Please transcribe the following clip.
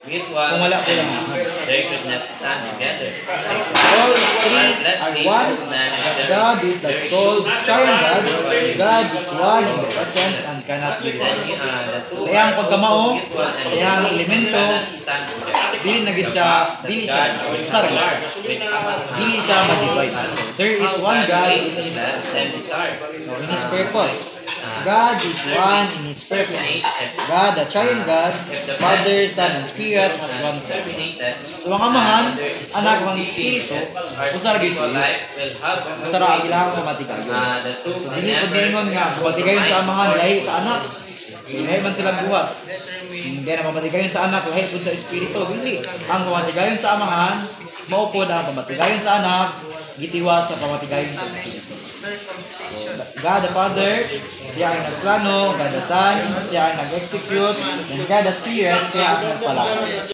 Kung wala ko lang. They could not stand together. All three are one. God is the tall, triune God. God is one in the essence and cannot be divided. Kaya ang pagkamao, kaya ang elemento, dili siya ma-divide. There is one God in His purpose. God is one in His purpose. God, the triune God, Father, Son, and Spirit has one purpose. So ang amahan, anak ng Espiritu, usara gid siya. Usara ang ilang mamatigayon. So dili ko dingon nga mamatigayon sa amahan lahi sa anak. Lahi man silang buhat. Hindi na mamatigayon sa anak lahi pud sa Espiritu, dili. Ang mamatigayon sa amahan, mao pud ang mamatigayon sa anak, gitiwas sa pamatigayon sa Espiritu. God the Father, siya ang nagplano, God the Son, siya ang nag-execute, and God the Spirit, siya ang nagpalakad.